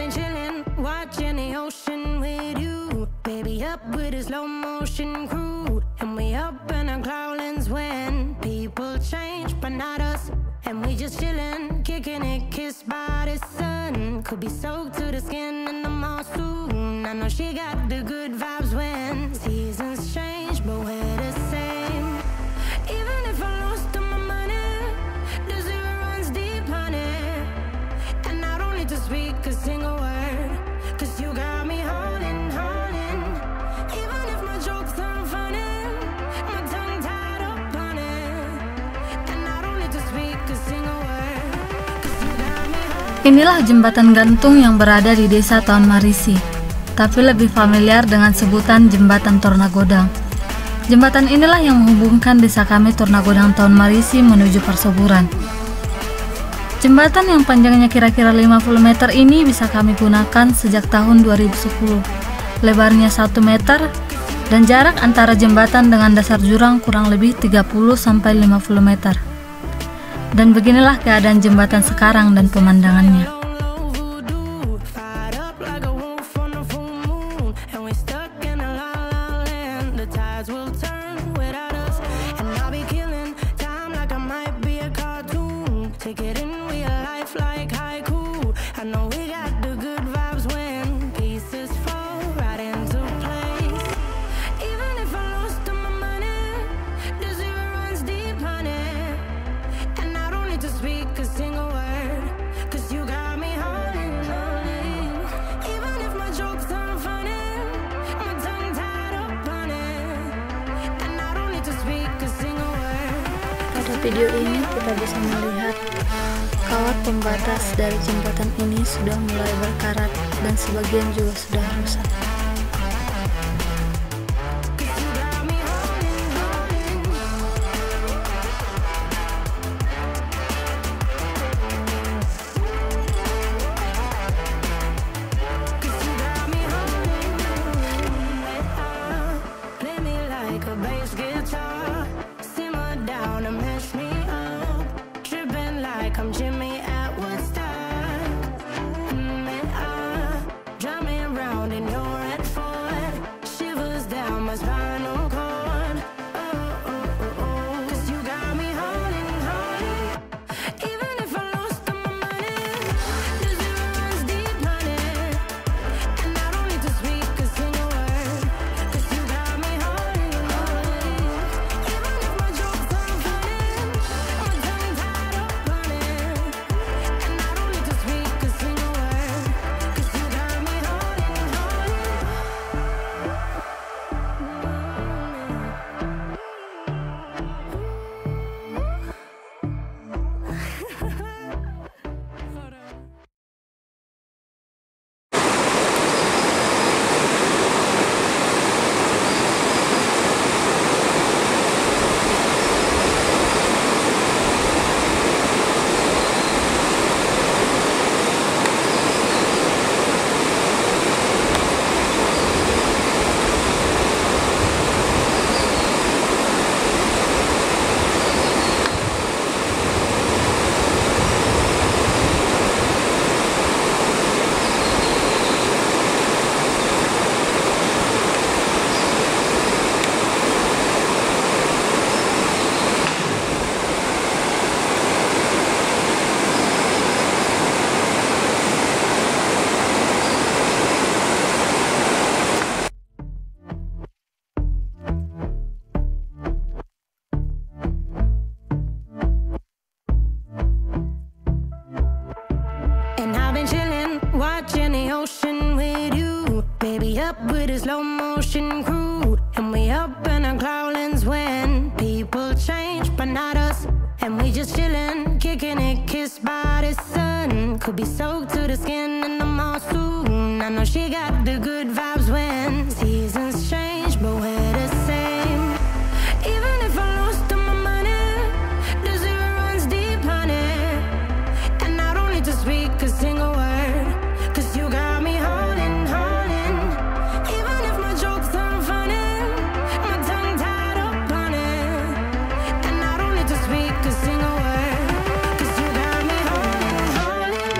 been chilling, watching the ocean with you. Baby, up with a slow motion crew. And we up in our cloudlands when people change, but not us. And we just chilling, kicking it, kissed by the sun. Could be soaked to the skin in the mall soon. I know she got the good vibes when seasons change, but we're the same. Even if I lost all my money, the zero runs deep, honey. And I don't need to speak a single word, cause you got me holding, holding. Even if my jokes aren't funny, my tongue tied up on it. And I don't need to speak a single word, cause you got me holding. Inilah jembatan gantung yang berada di desa Taon Marisi, tapi lebih familiar dengan sebutan Jembatan Tornagodang. Jembatan inilah yang menghubungkan desa kami Tornagodang Taon Marisi menuju Persoburan. Jembatan yang panjangnya kira-kira 50 meter ini bisa kami gunakan sejak tahun 2010. Lebarnya 1 meter dan jarak antara jembatan dengan dasar jurang kurang lebih 30-50 meter. Dan beginilah keadaan jembatan sekarang dan pemandangannya. Pada video ini kita bisa melihat kawat pembatas dari jembatan ini sudah mulai berkarat dan sebagian juga sudah rusak. Come Jimmy at Woodstock, drumming around in your red Ford, shivers down my spinal cord. Cause you got me holding, holding. Even if I lost all my money, the zero runs deep, honey. And I don't need to speak a single word, cause you got me holding, holding. Even if my jokes aren't funny, my tongue tied up on it. Watching the ocean with you, baby, up with a slow motion crew. And we up in our cloudlands when people change, but not us. And we just chilling, kicking it, kissed by the sun. Could be soaked to the skin in the mall soon. I know she got the good vibes when seasons change, but we're the same. Even if I lost all my money, the zero runs deep, honey. And I don't need to speak a single word, cause you got me holding, holding. Even if my jokes aren't funny, my tongue tied up on it. And I don't need to speak a single word, cause you got me holding, holding.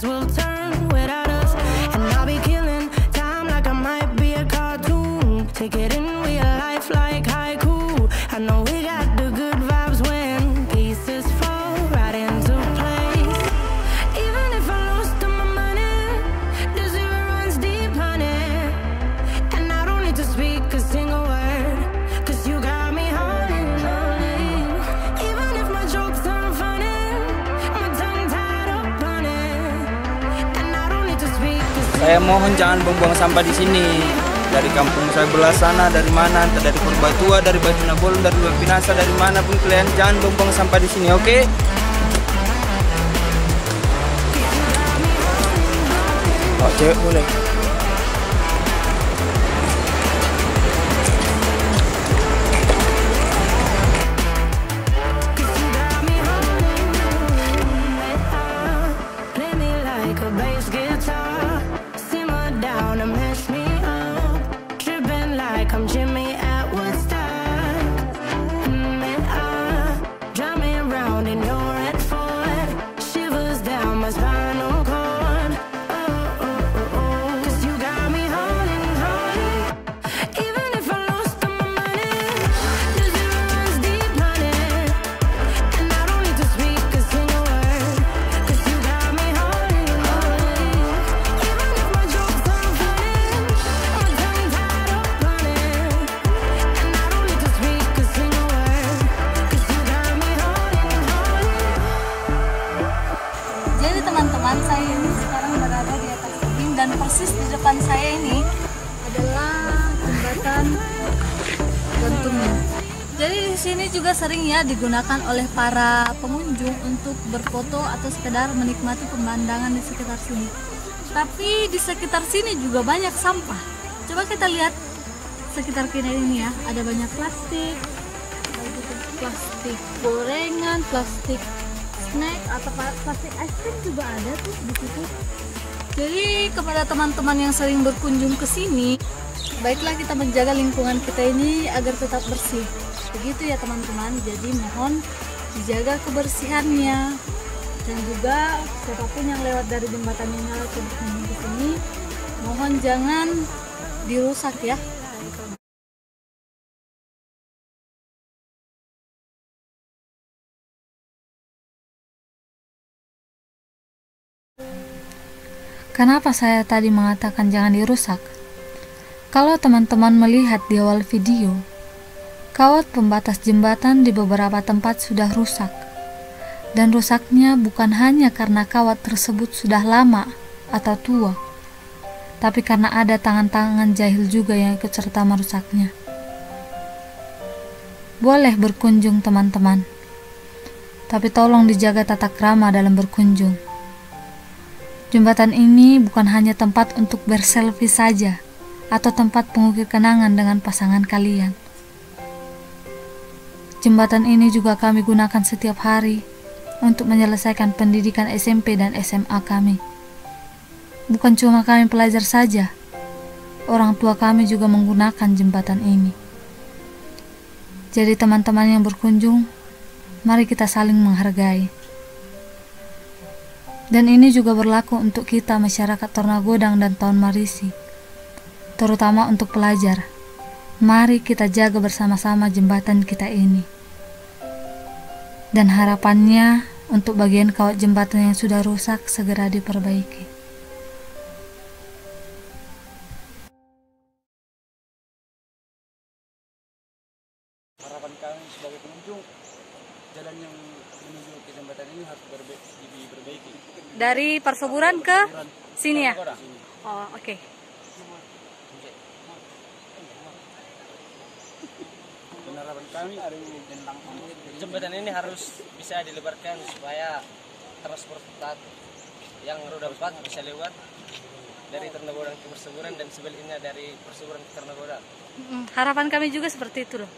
tides will turn without us. And I'll be killing time like I might be a cartoon. Take it in real life like haiku. I know we got the good vibes when pieces fall right into place. Even if I lost all my money, the zero runs deep, honey. And I don't need to speak a single word, 'cause you got me holding. Even if my jokes aren't funny, my tongue tied up on it. And I don't need to speak a single word. Saya mohon jangan buang sampah di sini. Dari kampung saya belah sana, dari mana, entah dari Purbatua, dari Batu Nabolon, dari Luar Pinasa, dari manapun kalian, jangan buang sampah di sini, oke? Oh, cewek boleh. Play me like a bass guitar, simmer down and mash me up, tripping like I'm Jimmy at Woodstock. Drive me around in your red Ford, shivers down my spinal cord. Oh, 'cause you got me holding. Even if I lost all my money, the zero runs deep, honey. And I don't need to speak a single word, 'cause you got me holding. Even if my jokes aren't funny, my tongue tied up on it. And I don't need to speak a single word, 'cause you got me holding. Jadi teman-teman, saya ini sekarang berada di atas tebing dan persis di depan saya ini adalah jembatan gantungnya. Jadi di sini juga sering ya digunakan oleh para pengunjung untuk berfoto atau sekedar menikmati pemandangan di sekitar sini. Tapi di sekitar sini juga banyak sampah. Coba kita lihat sekitar kita ini ya, ada banyak plastik, plastik gorengan, plastik snack atau plastik es krim juga ada tuh di situ. Jadi kepada teman-teman yang sering berkunjung ke sini, baiklah kita menjaga lingkungan kita ini agar tetap bersih. Begitu ya teman-teman. Jadi mohon dijaga kebersihannya, dan juga siapapun yang lewat dari jembatan ini atau berkunjung ke sini, mohon jangan dirusak ya. Kenapa saya tadi mengatakan jangan dirusak? Kalau teman-teman melihat di awal video, kawat pembatas jembatan di beberapa tempat sudah rusak. Dan rusaknya bukan hanya karena kawat tersebut sudah lama atau tua, tapi karena ada tangan-tangan jahil juga yang ikut serta merusaknya. Boleh berkunjung teman-teman, tapi tolong dijaga tata krama dalam berkunjung. Jembatan ini bukan hanya tempat untuk berselfie saja, atau tempat pengukir kenangan dengan pasangan kalian. Jembatan ini juga kami gunakan setiap hari untuk menyelesaikan pendidikan SMP dan SMA kami. Bukan cuma kami pelajar saja, orang tua kami juga menggunakan jembatan ini. Jadi teman-teman yang berkunjung, mari kita saling menghargai. Dan ini juga berlaku untuk kita masyarakat Tornagodang dan Taon Marisi, terutama untuk pelajar. Mari kita jaga bersama-sama jembatan kita ini. Dan harapannya untuk bagian kawat jembatan yang sudah rusak segera diperbaiki. Harapan kami sebagai pengunjung, jalan yang menuju ke jembatan ini harus diperbaiki. Dari Perseburan ke sini ya? Oh, oke. Harapan kami jembatan ini harus bisa dilebarkan supaya transportasi yang roda 4 bisa lewat dari Tornagodang ke Perseburan dan sebaliknya dari Perseburan ke Tornagodang. Harapan kami juga seperti itu loh.